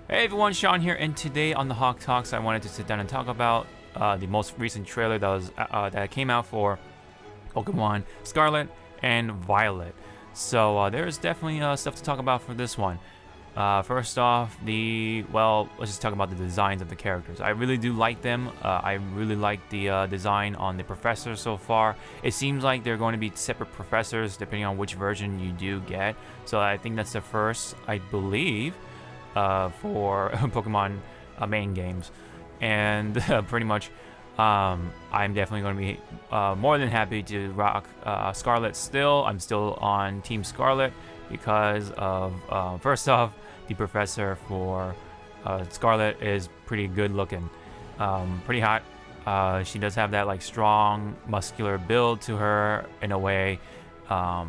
Hey everyone, Sean here, and today on the Hawk Talks, I wanted to sit down and talk about the most recent trailer that came out for Pokemon Scarlet and Violet. So there's definitely stuff to talk about for this one. First off, let's just talk about the designs of the characters. I really do like them. I really like the design on the professors so far. It seems like they're going to be separate professors depending on which version you do get. So I think that's the first, I believe, for Pokemon main games. And pretty much, I'm definitely going to be more than happy to rock Scarlet still. I'm still on Team Scarlet because of, first off, the professor for Scarlet is pretty good looking, pretty hot. She does have that like strong, muscular build to her in a way. And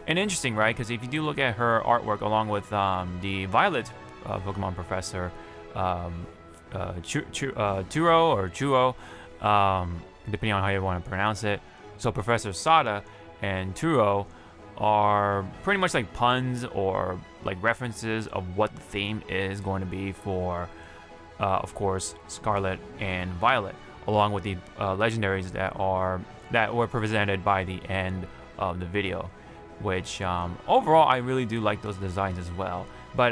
interesting, right? Because if you do look at her artwork along with the Violet Pokemon Professor, Turo or Chuo, depending on how you want to pronounce it. So Professor Sada and Turo are pretty much like puns or like references of what the theme is going to be for, of course, Scarlet and Violet, along with the legendaries that were presented by the end of the video. Which overall, I really do like those designs as well. But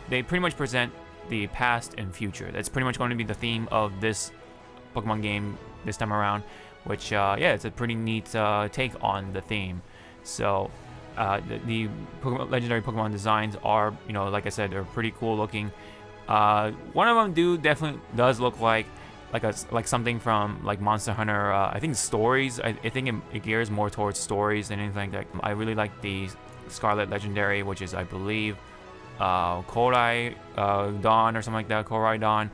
they pretty much present the past and future. That's pretty much going to be the theme of this Pokemon game this time around. Which, yeah, it's a pretty neat take on the theme. So the legendary Pokemon designs are, like I said, they're pretty cool looking. One of them definitely does look like something from like Monster Hunter. I think stories. I think it gears more towards stories than anything like that. I really like the Scarlet Legendary, which is, I believe, Korai Dawn or something like that. Korai Dawn.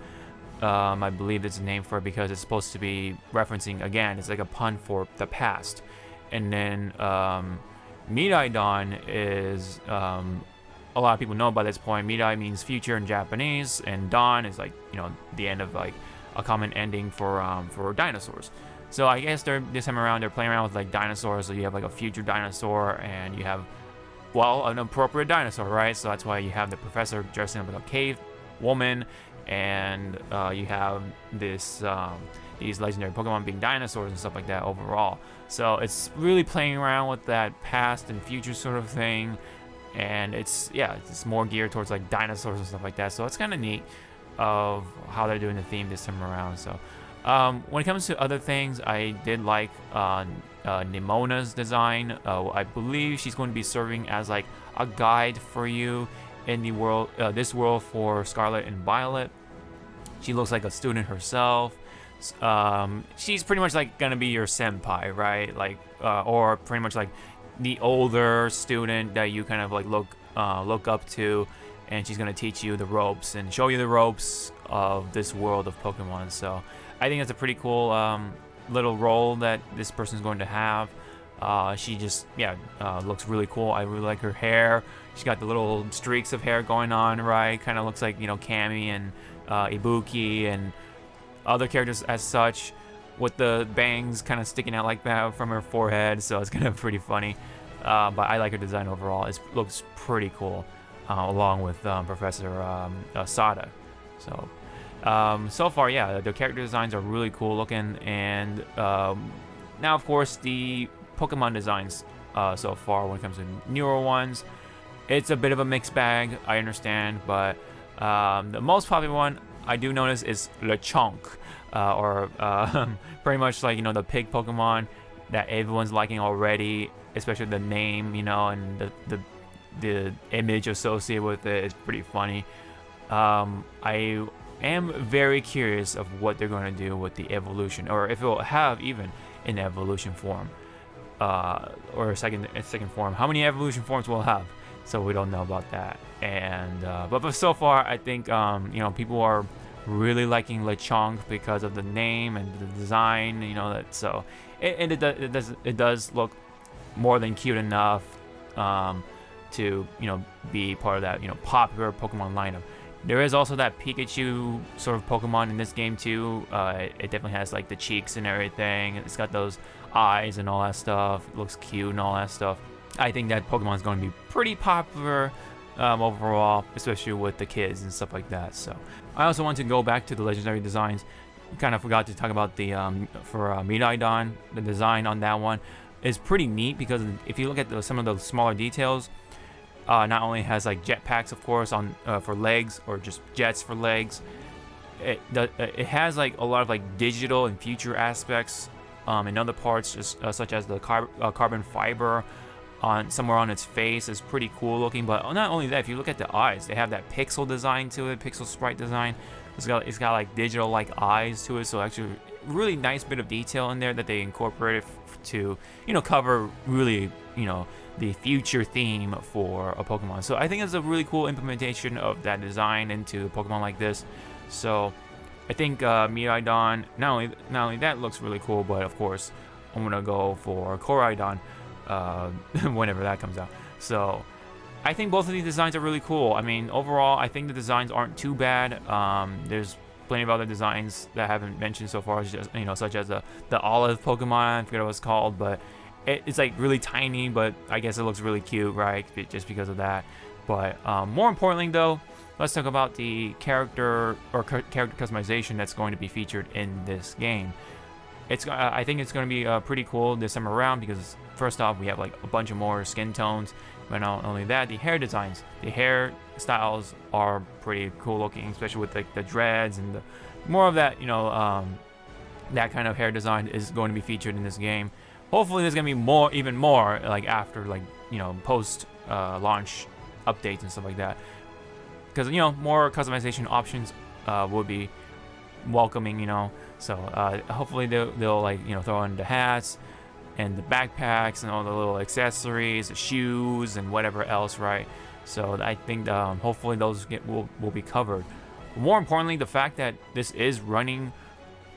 I believe it's a name for it because it's supposed to be referencing, again, it's like a pun for the past. And then Midai Dawn is, a lot of people know by this point, Midai means future in Japanese, and Dawn is like, the end of like a common ending for dinosaurs. So I guess this time around they're playing around with like dinosaurs. So you have like a future dinosaur, and you have, well, an appropriate dinosaur, right? So that's why you have the professor dressing up like a cave woman, and you have these legendary Pokemon being dinosaurs and stuff like that overall. So it's really playing around with that past and future sort of thing, and it's more geared towards like dinosaurs and stuff like that. So it's kind of neat of how they're doing the theme this time around. So when it comes to other things, I did like Nimona's design. I believe she's going to be serving as like a guide for you in the world, this world for Scarlet and Violet. She looks like a student herself. She's pretty much like gonna be your senpai, right? Like, or pretty much like the older student that you kind of like look up to, and she's gonna teach you the ropes and show you the ropes of this world of Pokemon. So I think that's a pretty cool little role that this person's going to have. She just looks really cool. I really like her hair. She's got the little streaks of hair going on, right? Kind of looks like Kami and Ibuki and other characters as such, with the bangs kind of sticking out like that from her forehead. So it's kind of pretty funny. But I like her design overall. It looks pretty cool, along with Professor Sada. So so far, yeah, the character designs are really cool looking. And now, of course, the Pokemon designs so far, when it comes to newer ones, it's a bit of a mixed bag, I understand, but the most popular one I do notice is Lechonk, or pretty much like the pig Pokemon that everyone's liking already, especially the name, and the image associated with it is pretty funny. I am very curious of what they're going to do with the evolution, or if it will have even an evolution form, or a second form. How many evolution forms will it have? So we don't know about that. And but so far, I think people are really liking Lechonk because of the name and the design. That so it does look more than cute enough to be part of that popular Pokemon lineup. There is also that Pikachu sort of Pokemon in this game too. It definitely has like the cheeks and everything. It's got those eyes and all that stuff. It looks cute and all that stuff. I think that Pokemon is going to be pretty popular overall, especially with the kids and stuff like that. So I also want to go back to the legendary designs. Kind of forgot to talk about the for Miraidon. The design on that one is pretty neat because if you look at some of the smaller details, not only has like jetpacks, of course, on for legs, or just jets for legs. It has like a lot of like digital and future aspects in other parts, just such as the carbon fiber somewhere on its face is pretty cool looking. But not only that, if you look at the eyes, they have that pixel design to it, pixel sprite design. It's got like digital like eyes to it, so actually really nice bit of detail in there that they incorporated to cover really the future theme for a Pokemon. So I think it's a really cool implementation of that design into a Pokemon like this. So I think Miraidon, not only that looks really cool, but of course I'm gonna go for Koraidon whenever that comes out. So I think both of these designs are really cool. I mean, overall, I think the designs aren't too bad. There's plenty of other designs that I haven't mentioned so far, just such as the olive Pokemon. I forget what it's called, but it's like really tiny, but I guess it looks really cute, right? Just because of that. But more importantly, though, let's talk about the character customization that's going to be featured in this game. I think it's going to be pretty cool this time around because first off, we have like a bunch of more skin tones. But not only that, the hair designs, the hair styles are pretty cool looking, especially with like the dreads and more of that, that kind of hair design is going to be featured in this game. Hopefully, there's gonna be even more, like after post launch updates and stuff like that, because more customization options will be welcoming. So hopefully they'll like throw in the hats and the backpacks and all the little accessories, the shoes, and whatever else, right? So I think hopefully those will be covered. More importantly, the fact that this is running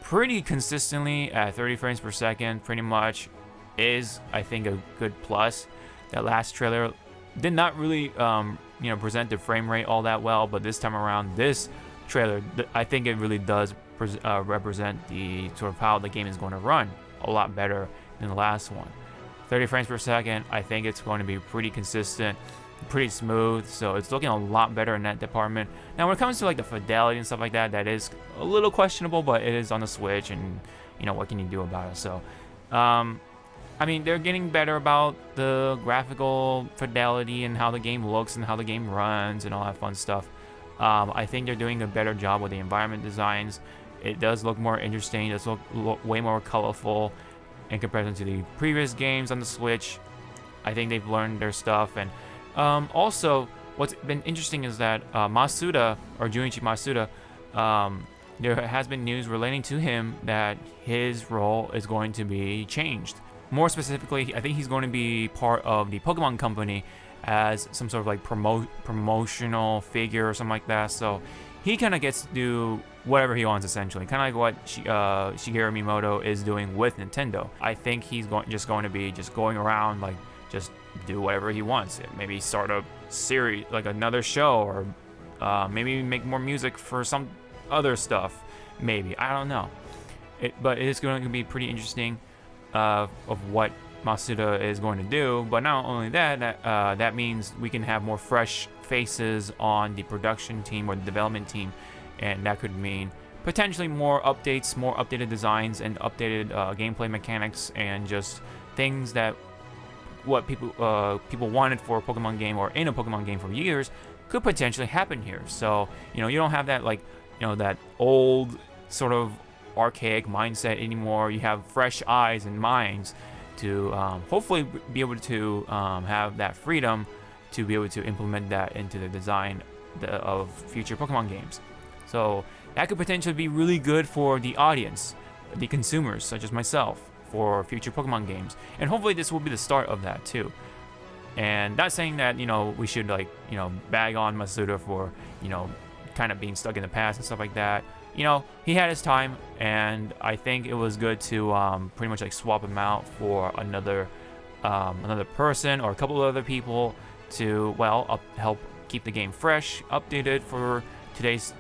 pretty consistently at 30 frames per second, pretty much, is I think a good plus. That last trailer did not really present the frame rate all that well, but this time around, this trailer, I think it really does represent the sort of how the game is going to run a lot better than the last one. 30 frames per second, I think it's going to be pretty consistent, pretty smooth, so it's looking a lot better in that department. Now when it comes to like the fidelity and stuff like that, that is a little questionable, but it is on the Switch, and what can you do about it? So I mean, they're getting better about the graphical fidelity and how the game looks and how the game runs and all that fun stuff. I think they're doing a better job with the environment designs. It does look more interesting. It does look way more colorful in comparison to the previous games on the Switch. I think they've learned their stuff. And also, what's been interesting is that Masuda, or Junichi Masuda, there has been news relating to him that his role is going to be changed. More specifically, I think he's going to be part of the Pokemon Company as some sort of like promotional figure or something like that. So he kind of gets to do whatever he wants, essentially, kind of like what Shigeru Miyamoto is doing with Nintendo. I think he's just going to be going around, like, just do whatever he wants. Maybe start a series, like another show, or maybe make more music for some other stuff. Maybe, I don't know. But it is going to be pretty interesting of what Masuda is going to do. But not only that, that means we can have more fresh faces on the production team or the development team, and that could mean potentially more updates, more updated designs, and updated gameplay mechanics, and just things that what people wanted for a Pokemon game or in a Pokemon game for years could potentially happen here. So you don't have that that old sort of archaic mindset anymore. You have fresh eyes and minds to hopefully be able to have that freedom to be able to implement that into the design of future Pokemon games. So that could potentially be really good for the audience, the consumers such as myself, for future Pokemon games. And hopefully this will be the start of that too. And not saying that we should bag on Masuda for kind of being stuck in the past and stuff like that. He had his time, and I think it was good to pretty much like swap him out for another person or a couple of other people to help keep the game fresh, updated for today's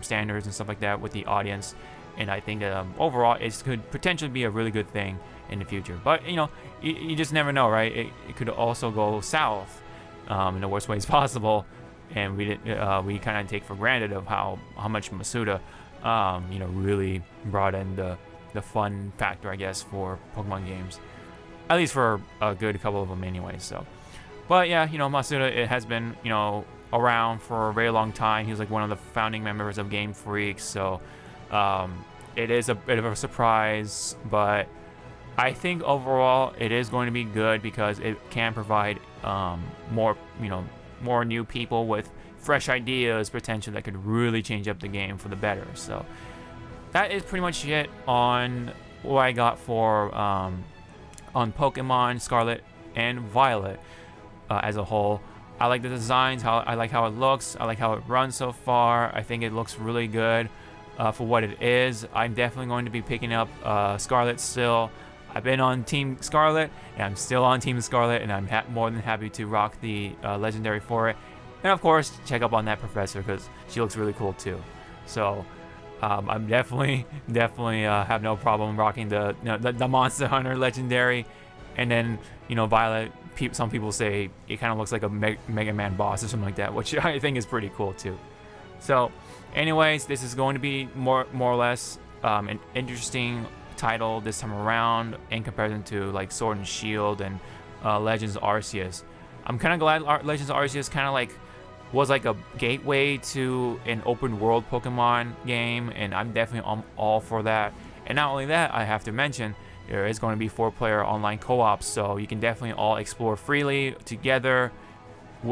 standards and stuff like that with the audience. And I think that overall it could potentially be a really good thing in the future. But you just never know, right? It could also go south in the worst ways possible, and we kind of take for granted of how much Masuda really brought in the fun factor, I guess, for Pokemon games, at least for a good couple of them anyway. So, but yeah, Masuda, it has been around for a very long time. He was like one of the founding members of Game Freak, so it is a bit of a surprise, but I think overall it is going to be good because it can provide more new people with fresh ideas, potential that could really change up the game for the better. So that is pretty much it on what I got for on Pokemon Scarlet and Violet as a whole. I like the designs, I like how it looks, I like how it runs so far. I think it looks really good for what it is. I'm definitely going to be picking up Scarlet still. I've been on Team Scarlet, and I'm still on Team Scarlet, and I'm more than happy to rock the Legendary for it. And of course, check up on that Professor, because she looks really cool too. So I'm definitely have no problem rocking the Monster Hunter Legendary. And then Violet, some people say it kind of looks like a Mega Man boss or something like that, which I think is pretty cool too. So anyways, this is going to be more or less an interesting title this time around in comparison to like Sword and Shield and Legends Arceus. I'm kind of glad Legends Arceus kind of like was like a gateway to an open world Pokemon game, and I'm definitely all for that. And not only that, I have to mention there is going to be 4-player online co-ops, so you can definitely all explore freely together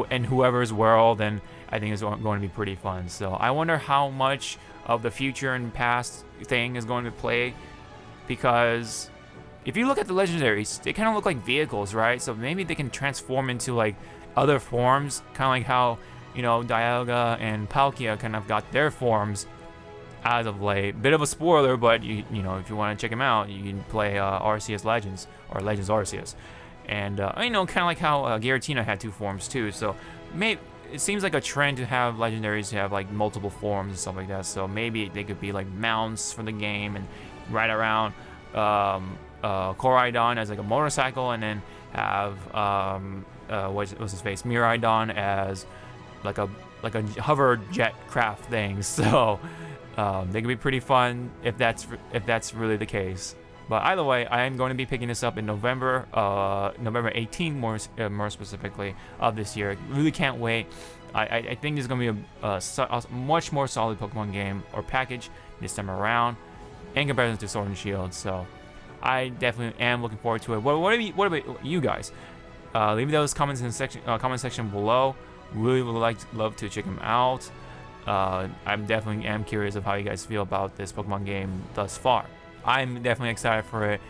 in whoever's world, and I think it's going to be pretty fun. So I wonder how much of the future and past thing is going to play, because if you look at the legendaries, they kind of look like vehicles, right? So maybe they can transform into like other forms, kind of like how Dialga and Palkia kind of got their forms as of late. Bit of a spoiler, but if you want to check them out, you can play Arceus Legends or Legends Arceus, and kind of like how Giratina had 2 forms too. So it seems like a trend to have legendaries to have like multiple forms and stuff like that. So maybe they could be like mounts for the game and ride around Koraidon as like a motorcycle, and then have what's his face, Miraidon as like a hover jet craft thing. So they can be pretty fun if that's really the case. But either way, I am going to be picking this up in November 18th more specifically of this year. Really can't wait. I think this is going to be a much more solid Pokemon game or package this time around in comparison to Sword and Shield. So I definitely am looking forward to it. What about you guys? Leave those comments in the comment section below. Really would love to check them out. I'm definitely am curious of how you guys feel about this Pokemon game thus far. I'm definitely excited for it.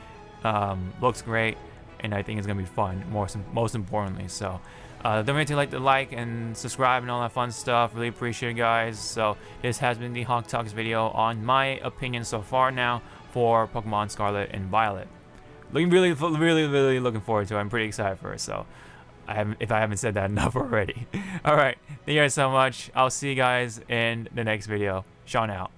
Looks great, and I think it's gonna be fun. Most importantly, so don't forget to like and subscribe and all that fun stuff. Really appreciate it, guys. So this has been the Hawke Talks video on my opinion so far now for Pokemon Scarlet and Violet. Really looking forward to it. I'm pretty excited for it. So if I haven't said that enough already. All right, thank you guys so much. I'll see you guys in the next video. Sean out.